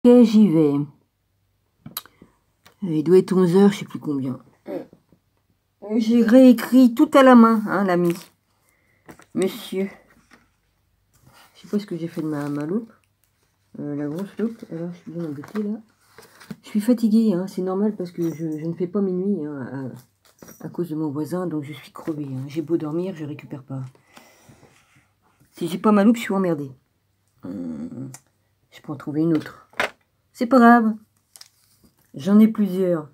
Ok, j'y vais. Il doit être 11 h, je sais plus combien. J'ai réécrit tout à la main, hein, l'ami. Monsieur. Je sais pas ce que j'ai fait de ma loupe. La grosse loupe. Alors, je suis bien embêtée là. Je suis fatiguée, hein, c'est normal parce que je ne fais pas minuit hein, à cause de mon voisin, donc je suis crevée. Hein. J'ai beau dormir, je récupère pas. Si j'ai pas ma loupe, je suis emmerdée. Je peux en trouver une autre. C'est pas grave. J'en ai plusieurs.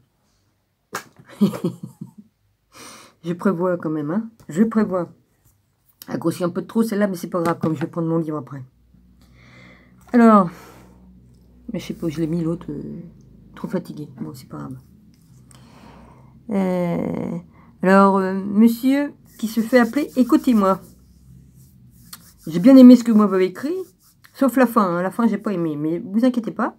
Je prévois quand même, hein. Je prévois. Elle grossit un peu de trop celle-là, mais c'est pas grave, comme je vais prendre mon livre après. Alors, mais je sais pas où je l'ai mis l'autre. Trop fatigué. Bon, c'est pas grave. Alors, monsieur qui se fait appeler, écoutez-moi. J'ai bien aimé ce que vous m'avez écrit, sauf la fin. Hein. La fin, j'ai pas aimé, mais vous inquiétez pas.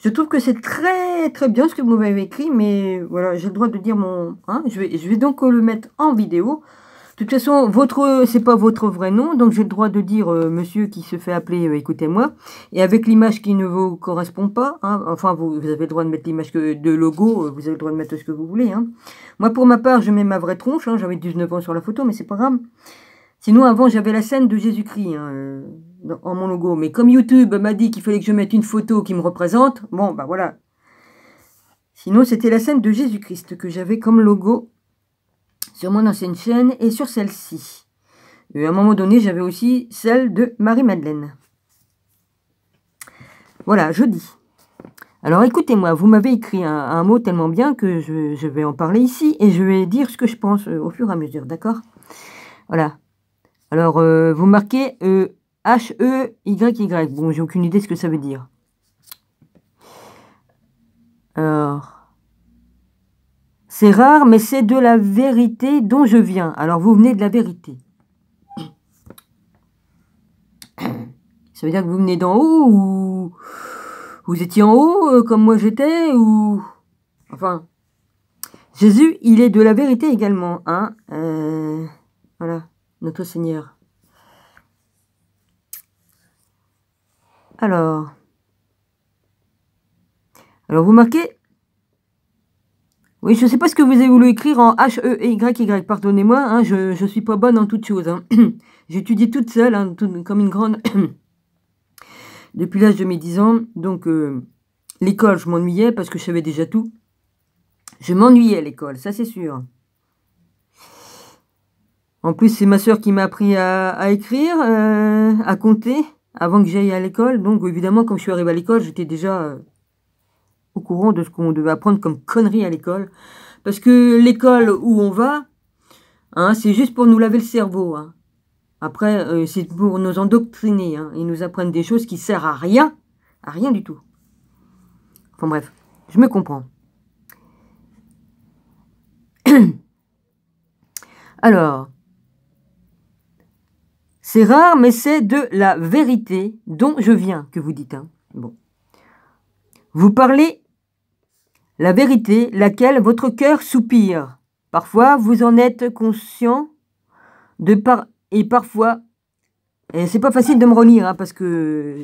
Je trouve que c'est très très bien ce que vous m'avez écrit, mais voilà, j'ai le droit de dire mon... Hein, je vais donc le mettre en vidéo. De toute façon, c'est pas votre vrai nom, donc j'ai le droit de dire monsieur qui se fait appeler, écoutez-moi. Et avec l'image qui ne vous correspond pas, hein, enfin vous avez le droit de mettre l'image de logo, vous avez le droit de mettre ce que vous voulez. Hein. Moi pour ma part, je mets ma vraie tronche, hein, j'avais 19 ans sur la photo, mais c'est pas grave. Sinon avant j'avais la scène de Jésus-Christ hein, en mon logo, mais comme YouTube m'a dit qu'il fallait que je mette une photo qui me représente, bon bah voilà. Sinon c'était la scène de Jésus-Christ que j'avais comme logo sur mon ancienne chaîne et sur celle-ci. À un moment donné, j'avais aussi celle de Marie-Madeleine. Voilà, je dis. Alors écoutez-moi, vous m'avez écrit un mot tellement bien que je vais en parler ici et je vais dire ce que je pense au fur et à mesure, d'accord? Voilà. Alors, vous marquez H-E-Y-Y. Bon, j'ai aucune idée de ce que ça veut dire. Alors... C'est rare, mais c'est de la vérité dont je viens. Alors, vous venez de la vérité. Ça veut dire que vous venez d'en haut ou vous étiez en haut comme moi j'étais ou... Enfin, Jésus, il est de la vérité également. Hein voilà, notre Seigneur. Alors vous marquez... Oui, je ne sais pas ce que vous avez voulu écrire en H-E-Y-Y, pardonnez-moi, hein, je ne suis pas bonne en toutes choses. Hein. J'ai étudié toute seule, hein, comme une grande, depuis l'âge de mes 10 ans. Donc, l'école, je m'ennuyais parce que je savais déjà tout. Je m'ennuyais à l'école, ça c'est sûr. En plus, c'est ma soeur qui m'a appris à écrire, à compter, avant que j'aille à l'école. Donc, évidemment, quand je suis arrivée à l'école, j'étais déjà... au courant de ce qu'on devait apprendre comme conneries à l'école. Parce que l'école où on va, hein, c'est juste pour nous laver le cerveau. Hein. Après, c'est pour nous endoctriner. Hein. Ils nous apprennent des choses qui servent à rien du tout. Enfin bref, je me comprends. Alors, c'est rare, mais c'est de la vérité dont je viens, que vous dites. Hein. Bon. Vous parlez la vérité, laquelle votre cœur soupire. Parfois, vous en êtes conscient et parfois, et c'est pas facile de me relire, hein, parce que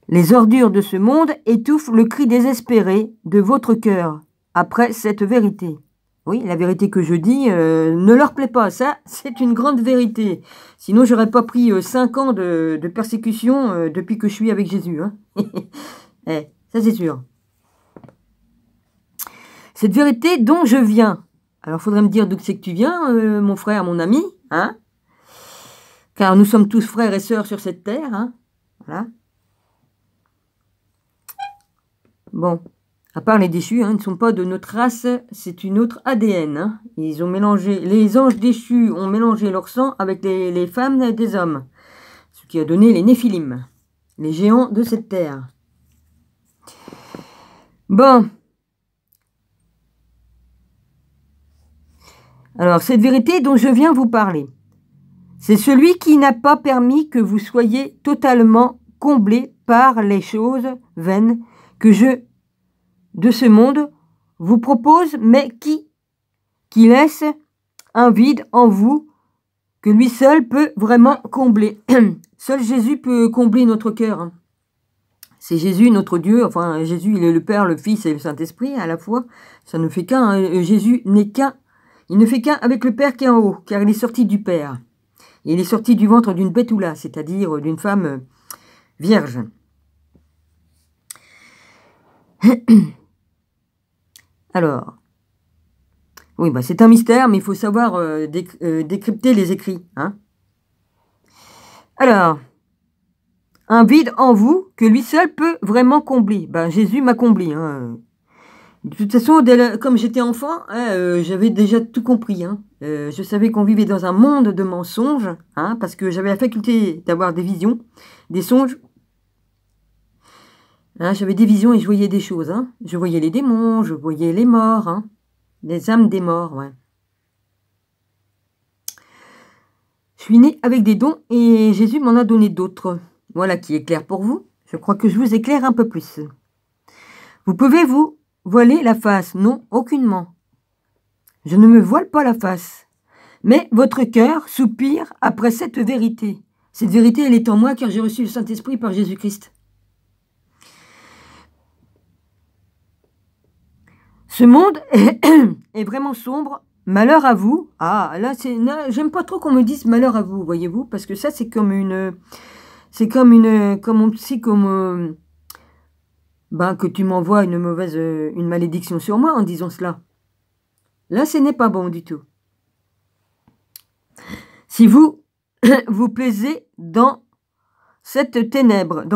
les ordures de ce monde étouffent le cri désespéré de votre cœur après cette vérité. Oui, la vérité que je dis ne leur plaît pas. Ça, c'est une grande vérité. Sinon, j'aurais pas pris 5 ans de persécution depuis que je suis avec Jésus. Hein. Ça, c'est sûr. Cette vérité dont je viens. Alors, il faudrait me dire d'où c'est que tu viens, mon frère, mon ami. Hein? Car nous sommes tous frères et sœurs sur cette terre. Hein? Voilà. Bon. À part les déchus, hein, ils ne sont pas de notre race, c'est une autre ADN. Hein. Ils ont mélangé, les anges déchus ont mélangé leur sang avec les femmes des hommes. Ce qui a donné les Néphilim, les géants de cette terre. Bon. Alors, cette vérité dont je viens vous parler, c'est celui qui n'a pas permis que vous soyez totalement comblés par les choses vaines que de ce monde vous propose, mais qui laisse un vide en vous que lui seul peut vraiment combler. Seul Jésus peut combler notre cœur. C'est Jésus, notre Dieu. Enfin, Jésus, il est le Père, le Fils et le Saint-Esprit à la fois. Ça ne fait qu'un. Hein. Jésus n'est qu'un. Il ne fait qu'un avec le Père qui est en haut, car il est sorti du Père. Il est sorti du ventre d'une Bethoula, c'est-à-dire d'une femme vierge. Alors, oui, bah c'est un mystère, mais il faut savoir décrypter les écrits. Hein. Alors, un vide en vous que lui seul peut vraiment combler. Ben, Jésus m'a comblé. Hein. De toute façon, comme j'étais enfant, hein, j'avais déjà tout compris. Hein. Je savais qu'on vivait dans un monde de mensonges, hein, parce que j'avais la faculté d'avoir des visions, des songes. Hein, j'avais des visions et je voyais des choses. Hein. Je voyais les démons, je voyais les morts, hein, les âmes des morts. Ouais. Je suis née avec des dons et Jésus m'en a donné d'autres. Voilà qui est clair pour vous. Je crois que je vous éclaire un peu plus. Vous pouvez vous voiler la face? Non, aucunement. Je ne me voile pas la face. Mais votre cœur soupire après cette vérité. Cette vérité, elle est en moi car j'ai reçu le Saint-Esprit par Jésus-Christ. Ce monde est vraiment sombre. Malheur à vous. Ah, là, j'aime pas trop qu'on me dise malheur à vous, voyez-vous, parce que ça, c'est comme une... C'est comme que tu m'envoies une malédiction sur moi en disant cela. Là, ce n'est pas bon du tout. Si vous vous plaisez dans ces ténèbres,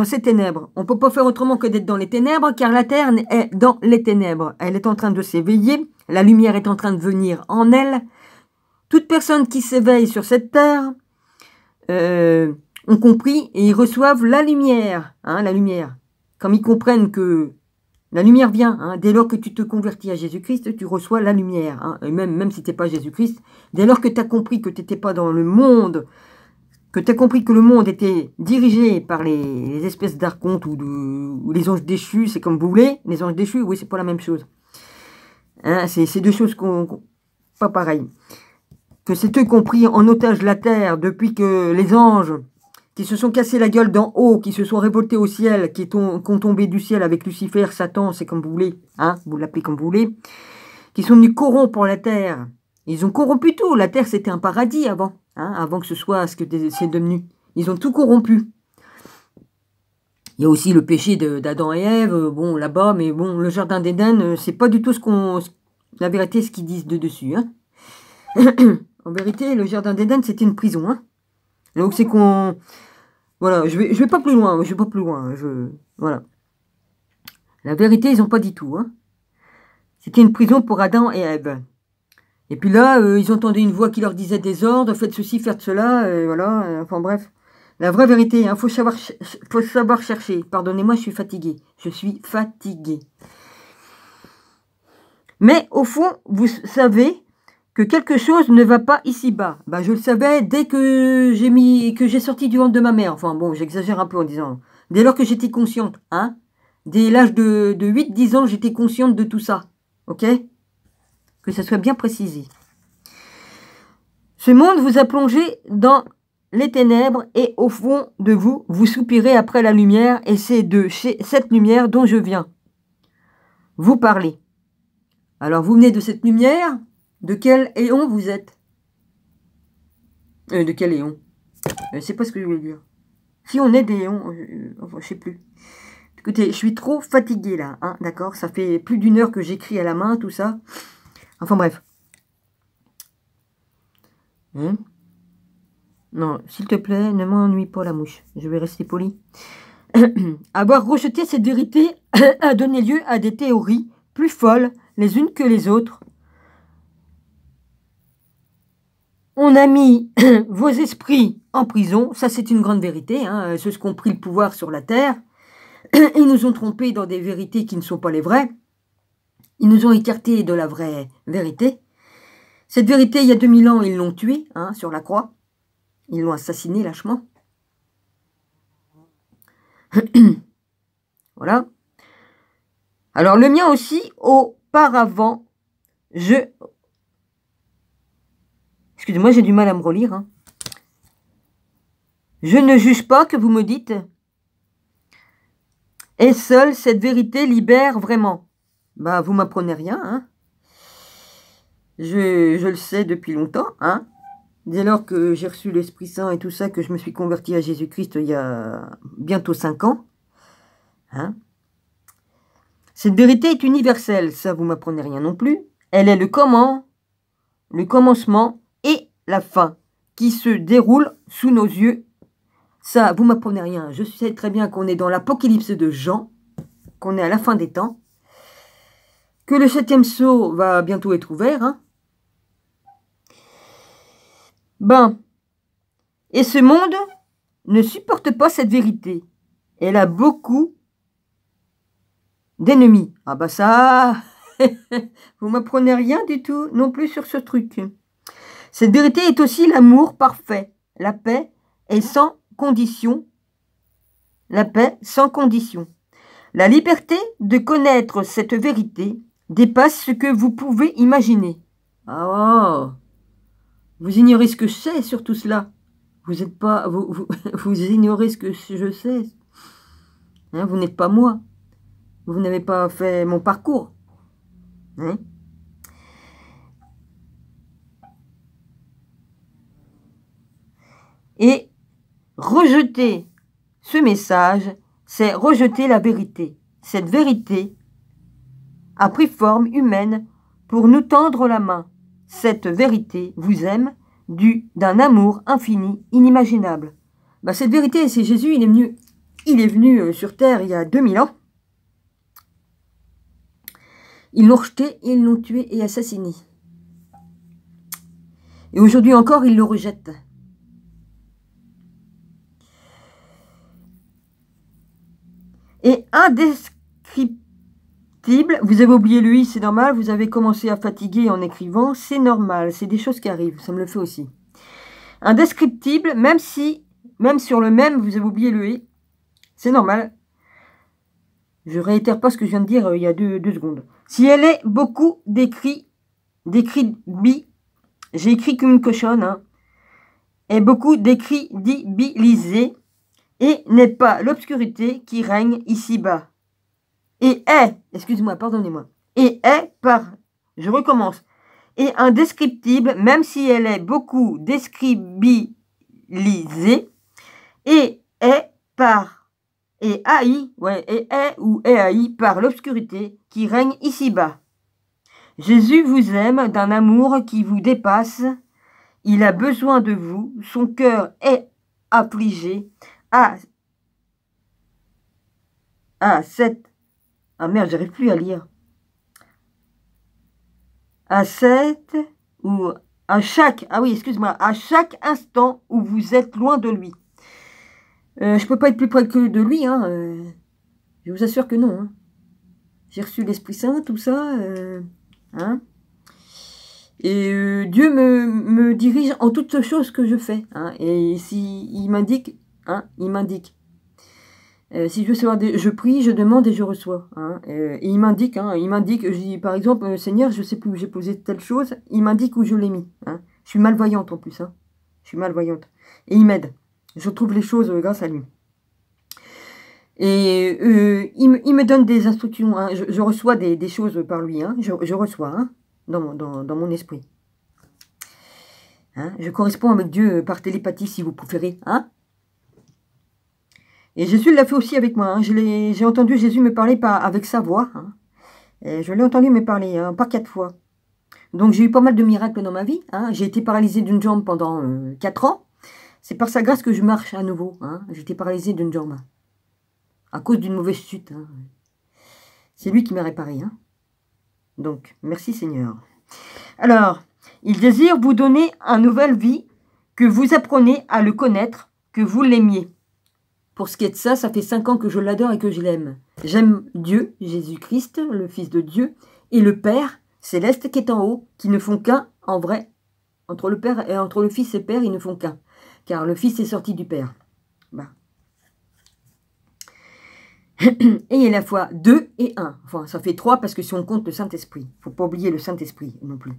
on ne peut pas faire autrement que d'être dans les ténèbres, car la terre est dans les ténèbres. Elle est en train de s'éveiller, la lumière est en train de venir en elle. Toute personne qui s'éveille sur cette terre ont compris et ils reçoivent la lumière, hein, la lumière. Comme ils comprennent que la lumière vient, hein, dès lors que tu te convertis à Jésus-Christ, tu reçois la lumière. Hein, et même si tu n'es pas Jésus-Christ, dès lors que tu as compris que tu n'étais pas dans le monde, que tu as compris que le monde était dirigé par les espèces d'archontes ou les anges déchus, c'est comme vous voulez, les anges déchus, oui, c'est pas la même chose. Hein, c'est deux choses pas pareilles. Que c'est eux qui ont pris en otage la terre depuis que les anges qui se sont cassés la gueule d'en haut, qui se sont révoltés au ciel, qui ont tombé du ciel avec Lucifer, Satan, c'est comme vous voulez, hein, vous l'appelez comme vous voulez, qui sont venus corrompre la terre. Ils ont corrompu tout. La terre, c'était un paradis avant, hein, avant que ce soit ce que c'est devenu. Ils ont tout corrompu. Il y a aussi le péché d'Adam et Ève, bon, là-bas, mais bon, le jardin d'Éden, c'est pas du tout la vérité, ce qu'ils disent de dessus, hein. En vérité, le jardin d'Éden, c'était une prison, hein. Donc c'est qu'on... Voilà, je vais pas plus loin, voilà. La vérité, ils n'ont pas dit tout, hein. C'était une prison pour Adam et Ève. Et puis là, ils entendaient une voix qui leur disait des ordres, faites ceci, faites cela, voilà, enfin bref. La vraie vérité, hein, faut savoir chercher. Pardonnez-moi, je suis fatiguée. Je suis fatiguée. Mais au fond, vous savez que quelque chose ne va pas ici-bas. Ben, je le savais dès que j'ai sorti du ventre de ma mère. Enfin bon, j'exagère un peu en disant. Dès lors que j'étais consciente, hein. Dès l'âge de 8-10 ans, j'étais consciente de tout ça. Ok? Que ça soit bien précisé. Ce monde vous a plongé dans les ténèbres et au fond de vous, vous soupirez après la lumière et c'est de chez cette lumière dont je viens vous parler. Alors vous venez de cette lumière, de quel éon vous êtes? De quel éon? C'est pas ce que je voulais dire. Si on est des éons, enfin, je sais plus. Écoutez, je suis trop fatiguée là, hein, d'accord? Ça fait plus d'1 heure que j'écris à la main, tout ça. Enfin bref. Non, s'il te plaît, ne m'ennuie pas la mouche. Je vais rester poli. Avoir rejeté cette vérité a donné lieu à des théories plus folles les unes que les autres. On a mis vos esprits en prison. Ça, c'est une grande vérité. Hein. Ceux qui ont pris le pouvoir sur la terre. Ils nous ont trompés dans des vérités qui ne sont pas les vraies. Ils nous ont écartés de la vraie vérité. Cette vérité, il y a 2000 ans, ils l'ont tué, hein, sur la croix. Ils l'ont assassiné lâchement. Voilà. Alors, le mien aussi, auparavant, excusez-moi, j'ai du mal à me relire. Hein. Je ne juge pas que vous me dites. Et seule cette vérité libère vraiment. Bah, vous m'apprenez rien, hein. Je le sais depuis longtemps, hein. Dès lors que j'ai reçu l'Esprit Saint et tout ça, que je me suis converti à Jésus-Christ il y a bientôt 5 ans, hein. Cette vérité est universelle, ça vous m'apprenez rien non plus. Elle est le commencement et la fin, qui se déroule sous nos yeux. Ça, vous m'apprenez rien. Je sais très bien qu'on est dans l'Apocalypse de Jean, qu'on est à la fin des temps, que le 7e sceau va bientôt être ouvert, hein. Ben, et ce monde ne supporte pas cette vérité. Elle a beaucoup d'ennemis. Ah bah ça, vous m'apprenez rien du tout non plus sur ce truc. Cette vérité est aussi l'amour parfait. La paix est sans condition. La paix sans condition. La liberté de connaître cette vérité dépasse ce que vous pouvez imaginer. Ah, vous ignorez ce que je sais sur tout cela. Vous êtes pas, vous ignorez ce que je sais. Hein, vous n'êtes pas moi. Vous n'avez pas fait mon parcours. Hein? Et rejeter ce message, c'est rejeter la vérité. Cette vérité a pris forme humaine pour nous tendre la main. Cette vérité vous aime d'un amour infini, inimaginable. Bah, cette vérité, c'est Jésus, il est venu sur terre il y a 2000 ans. Ils l'ont rejeté, ils l'ont tué et assassiné. Et aujourd'hui encore, ils le rejettent. Et indescriptible, vous avez oublié le « i », c'est normal, vous avez commencé à fatiguer en écrivant, c'est normal, c'est des choses qui arrivent, ça me le fait aussi. Indescriptible, même sur le même, vous avez oublié le « et », c'est normal. Je réitère pas ce que je viens de dire il y a deux secondes. Si elle est beaucoup d'écrits bi, j'ai écrit comme une cochonne, hein, est beaucoup d'écrits dibilisés, et n'est pas l'obscurité qui règne ici-bas. Et est, excusez-moi, pardonnez-moi, et est par, je recommence, et indescriptible, même si elle est beaucoup describilisée, et est par, et haï, ouais, et est ou est haï par l'obscurité qui règne ici-bas. Jésus vous aime d'un amour qui vous dépasse, il a besoin de vous, son cœur est affligé, ah merde, j'arrive plus à lire. À chaque instant où vous êtes loin de lui. Je peux pas être plus près que de lui, hein. Je vous assure que non. Hein. J'ai reçu l'Esprit Saint, tout ça. Hein. Et Dieu me dirige en toutes choses que je fais. Hein. Et s'il m'indique, hein, il m'indique. Si je veux savoir, je prie, je demande et je reçois. Hein. Et il m'indique, je dis par exemple, Seigneur, je sais plus où j'ai posé telle chose, il m'indique où je l'ai mis. Hein. Je suis malvoyante en plus, hein. Je suis malvoyante. Et il m'aide. Je trouve les choses grâce à lui. Et il me donne des instructions, hein. Je reçois des choses par lui, hein. Je reçois, hein, dans mon esprit. Hein. Je corresponds avec Dieu par télépathie, si vous préférez, hein. Et Jésus l'a fait aussi avec moi. Hein. J'ai entendu Jésus me parler avec sa voix. Hein. Et je l'ai entendu me parler, hein, pas 4 fois. Donc j'ai eu pas mal de miracles dans ma vie. Hein. J'ai été paralysée d'une jambe pendant 4 ans. C'est par sa grâce que je marche à nouveau. Hein. J'étais paralysée d'une jambe. À cause d'une mauvaise chute. Hein. C'est lui qui m'a réparé. Hein. Donc, merci Seigneur. Alors, il désire vous donner une nouvelle vie, que vous apprenez à le connaître, que vous l'aimiez. Pour ce qui est de ça, ça fait 5 ans que je l'adore et que je l'aime. J'aime Dieu, Jésus-Christ, le Fils de Dieu, et le Père céleste qui est en haut, qui ne font qu'un, en vrai. Entre le Fils et le Père, ils ne font qu'un. Car le Fils est sorti du Père. Bah. Ayez la foi 2 et 1. Enfin, ça fait 3 parce que si on compte le Saint-Esprit. Il ne faut pas oublier le Saint-Esprit non plus.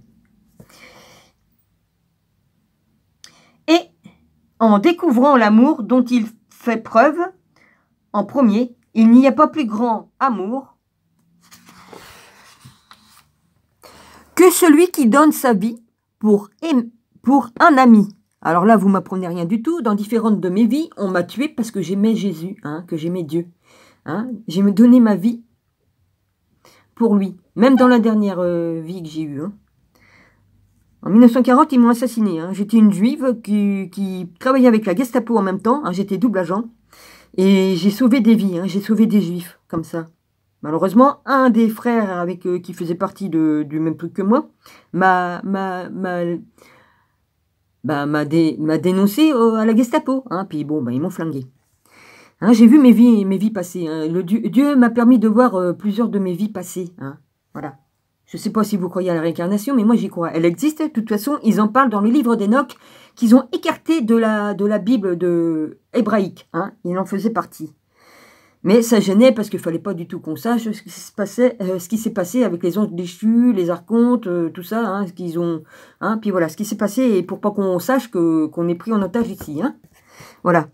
Et en découvrant l'amour dont il fait preuve en premier, Il n'y a pas plus grand amour que celui qui donne sa vie pour un ami. Alors là, vous ne m'apprenez rien du tout. Dans différentes de mes vies, on m'a tué parce que j'aimais Jésus, hein, que j'aimais Dieu. Hein. J'ai donné ma vie pour lui. Même dans la dernière vie que j'ai eue. Hein. En 1940, ils m'ont assassiné. Hein. J'étais une juive qui travaillait avec la Gestapo en même temps. Hein. J'étais double agent. Et j'ai sauvé des vies. Hein. J'ai sauvé des juifs, comme ça. Malheureusement, un des frères avec qui faisait partie du même truc que moi m'a dénoncé à la Gestapo. Hein. Puis bon, ils m'ont flingué. Hein, j'ai vu mes vies passer. Hein. Dieu m'a permis de voir plusieurs de mes vies passer. Hein. Voilà. Je ne sais pas si vous croyez à la réincarnation, mais moi j'y crois. Elle existe. De toute façon, ils en parlent dans le livre d'Enoch, qu'ils ont écarté de la Bible hébraïque. Hein. Il en faisait partie. Mais ça gênait parce qu'il ne fallait pas du tout qu'on sache ce qui s'est passé avec les anges déchus, les archontes, tout ça, hein, ce qu'ils ont. Hein, puis voilà, ce qui s'est passé, et pour pas qu'on sache qu'on est pris en otage ici. Hein. Voilà.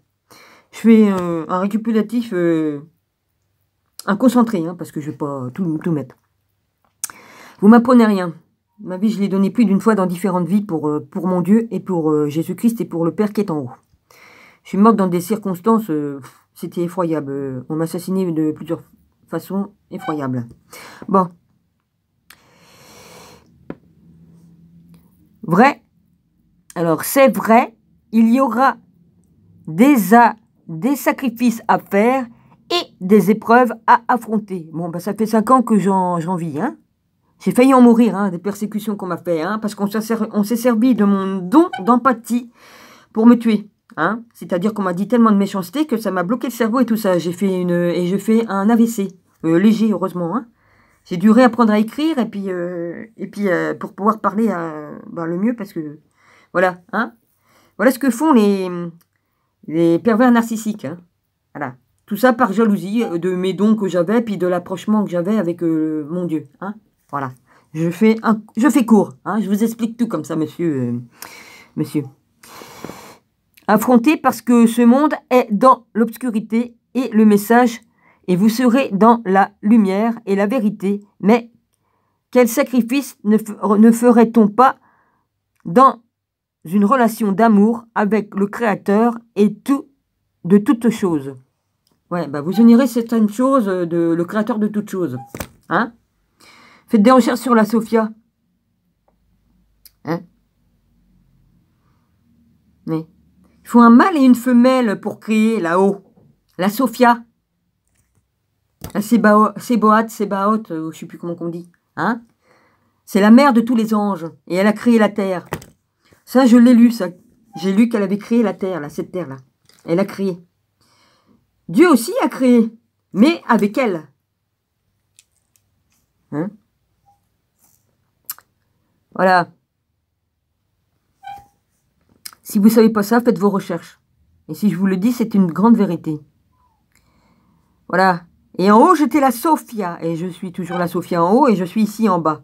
Je fais un récapitulatif, un concentré, hein, parce que je ne vais pas tout mettre. Vous m'apprenez rien. Ma vie, je l'ai donnée plus d'une fois dans différentes vies pour mon Dieu et pour Jésus-Christ et pour le Père qui est en haut. Je suis morte dans des circonstances... C'était effroyable. On m'a assassiné de plusieurs façons effroyables. Bon. Vrai. Alors, c'est vrai. Il y aura des sacrifices à faire et des épreuves à affronter. Bon, ça fait 5 ans que j'en vis. Hein. J'ai failli en mourir, hein, des persécutions qu'on m'a fait. Hein, parce qu'on s'est servi de mon don d'empathie pour me tuer. Hein, c'est-à-dire qu'on m'a dit tellement de méchanceté que ça m'a bloqué le cerveau et tout ça. J'ai fait un AVC, léger heureusement. Hein. J'ai dû réapprendre à écrire et puis pour pouvoir parler le mieux parce que voilà. Hein, voilà ce que font les pervers narcissiques. Hein. Voilà, tout ça par jalousie de mes dons que j'avais puis de l'approchement que j'avais avec mon Dieu. Hein. Voilà, je fais court. Hein, je vous explique tout comme ça, monsieur. Affrontez parce que ce monde est dans l'obscurité et le message, et vous serez dans la lumière et la vérité. Mais quel sacrifice ne ferait-on pas dans une relation d'amour avec le Créateur et de toutes choses? Ouais, vous ignorez certaines choses de le Créateur de toutes choses. Hein? Faites des recherches sur la Sophia. Hein? Mais... il faut un mâle et une femelle pour créer là-haut. La Sophia. La Sébaoth, je ne sais plus comment on dit. Hein? C'est la mère de tous les anges. Et elle a créé la terre. Ça, je l'ai lu, ça. J'ai lu qu'elle avait créé la terre, là, cette terre-là. Elle a créé. Dieu aussi a créé. Mais avec elle. Hein? Voilà. Si vous ne savez pas ça, faites vos recherches. Et si je vous le dis, c'est une grande vérité. Voilà. Et en haut, j'étais la Sophia. Et je suis toujours la Sophia en haut et je suis ici en bas.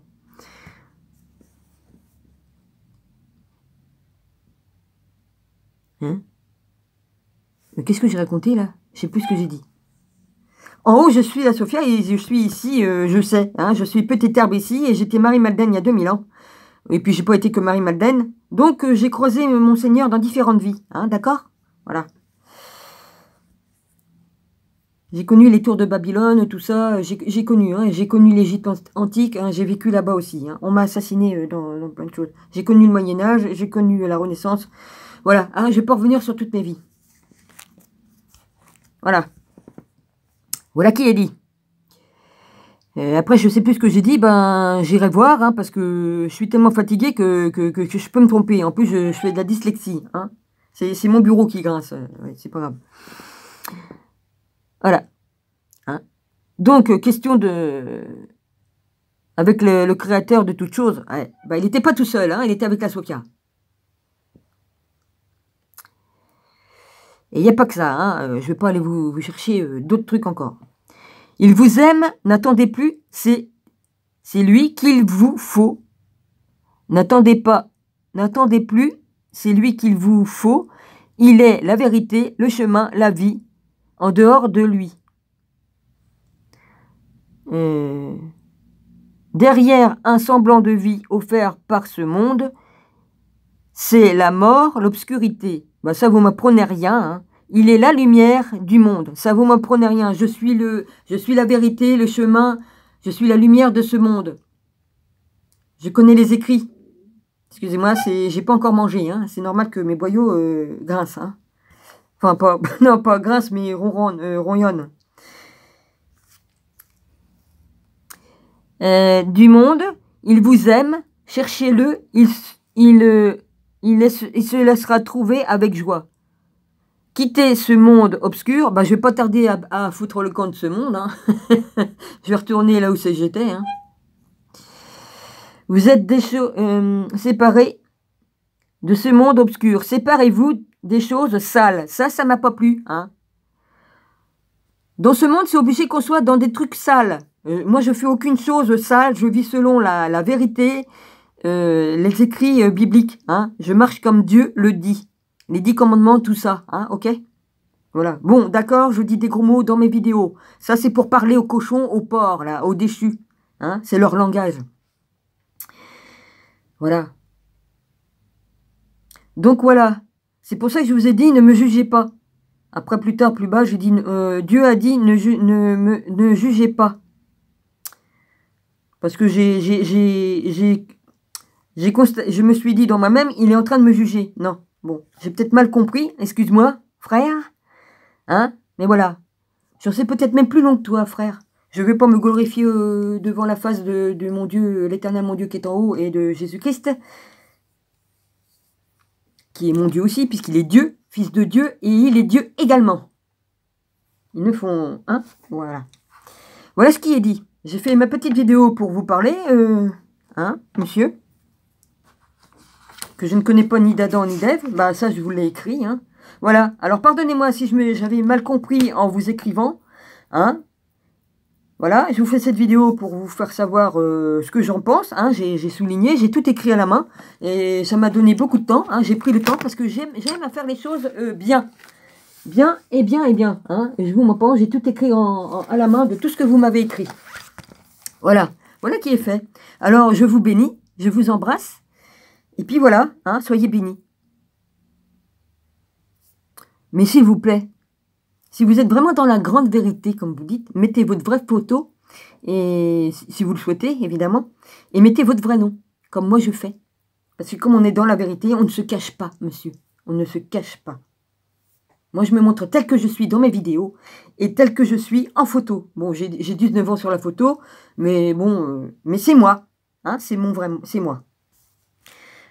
Hein? Qu'est-ce que j'ai raconté là? Je ne sais plus ce que j'ai dit. En haut, je suis la Sophia et je suis ici, je sais. Hein, je suis petite herbe ici et j'étais Marie Madeleine il y a 2000 ans. Et puis, j'ai pas été que Marie Madeleine. Donc, j'ai croisé mon Seigneur dans différentes vies. Hein, d'accord? Voilà. J'ai connu les tours de Babylone, tout ça. J'ai connu. Hein, j'ai connu l'Égypte antique. Hein, j'ai vécu là-bas aussi. Hein. On m'a assassiné dans plein de choses. J'ai connu le Moyen-Âge. J'ai connu la Renaissance. Voilà. Hein, je vais pas revenir sur toutes mes vies. Voilà. Voilà qui est dit. Après, je sais plus ce que j'ai dit, j'irai voir, hein, parce que je suis tellement fatiguée que je peux me tromper. En plus, je fais de la dyslexie. Hein. C'est mon bureau qui grince. Ouais, c'est pas grave. Voilà. Hein. Donc, question de... avec le créateur de toutes choses. Ouais, il n'était pas tout seul, hein, il était avec la Sophia. Et il n'y a pas que ça. Hein, je ne vais pas aller vous chercher d'autres trucs encore. Il vous aime, n'attendez plus, c'est lui qu'il vous faut. N'attendez plus, c'est lui qu'il vous faut. Il est la vérité, le chemin, la vie. En dehors de lui, derrière un semblant de vie offert par ce monde, c'est la mort, l'obscurité. Ben, ça, vous ne m'apprenez rien. Hein. Il est la lumière du monde. Ça, vous ne m'apprenez rien. Je suis la vérité, le chemin. Je suis la lumière de ce monde. Je connais les écrits. Excusez-moi, j'ai pas encore mangé. Hein. C'est normal que mes boyaux grincent. Hein. Enfin, pas, non, pas grincent, mais ronronnent. Du monde, il vous aime. Cherchez-le. Il se laissera trouver avec joie. Quitter ce monde obscur, bah, je vais pas tarder à foutre le camp de ce monde. Hein. Je vais retourner là où j'étais. Hein. Vous êtes séparés de ce monde obscur. Séparez-vous des choses sales. Ça m'a pas plu. Hein. Dans ce monde, c'est obligé qu'on soit dans des trucs sales. Moi, je fais aucune chose sale. Je vis selon la vérité, les écrits bibliques. Hein. Je marche comme Dieu le dit. Les 10 commandements, tout ça. Hein, ok? Voilà. Bon, d'accord, je dis des gros mots dans mes vidéos. Ça, c'est pour parler aux cochons, aux porcs, là, aux déchus. Hein, c'est leur langage. Voilà. Donc, voilà. C'est pour ça que je vous ai dit, ne me jugez pas. Après, plus tard, plus bas, je dis, Dieu a dit, ne jugez pas. Parce que je me suis dit dans moi-même, il est en train de me juger. Non, bon, j'ai peut-être mal compris, excuse-moi, frère. Hein? Mais voilà, j'en sais peut-être même plus long que toi, frère. Je ne vais pas me glorifier devant la face de mon Dieu, l'éternel mon Dieu qui est en haut, et de Jésus-Christ, qui est mon Dieu aussi, puisqu'il est Dieu, fils de Dieu, et il est Dieu également. Ils ne font... Hein? Voilà. Voilà ce qui est dit. J'ai fait ma petite vidéo pour vous parler, hein, monsieur, que je ne connais pas ni d'Adam ni d'Ève. Bah ça, je vous l'ai écrit, hein. Voilà. Alors, pardonnez-moi si j'avais mal compris en vous écrivant, hein. Voilà, je vous fais cette vidéo pour vous faire savoir ce que j'en pense. Hein. J'ai souligné, j'ai tout écrit à la main. Et ça m'a donné beaucoup de temps. Hein. J'ai pris le temps parce que j'aime à faire les choses bien. Bien et bien et bien. Hein. Et je vous m'en pense, j'ai tout écrit à la main de tout ce que vous m'avez écrit. Voilà, voilà qui est fait. Alors, je vous bénis, je vous embrasse. Et puis voilà, hein, soyez bénis. Mais s'il vous plaît, si vous êtes vraiment dans la grande vérité, comme vous dites, mettez votre vraie photo, et si vous le souhaitez, évidemment, et mettez votre vrai nom, comme moi je fais. Parce que comme on est dans la vérité, on ne se cache pas, monsieur. On ne se cache pas. Moi, je me montre tel que je suis dans mes vidéos, et tel que je suis en photo. Bon, j'ai 19 ans sur la photo, mais bon, mais c'est moi. Hein, c'est moi.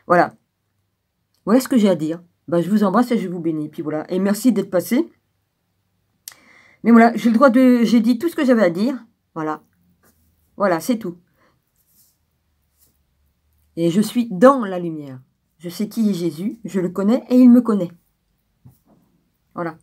Voilà. Voilà ce que j'ai à dire. Ben, je vous embrasse et je vous bénis. Puis voilà. Et merci d'être passé. Mais voilà, j'ai le droit de... J'ai dit tout ce que j'avais à dire. Voilà. Voilà, c'est tout. Et je suis dans la lumière. Je sais qui est Jésus, je le connais et il me connaît. Voilà.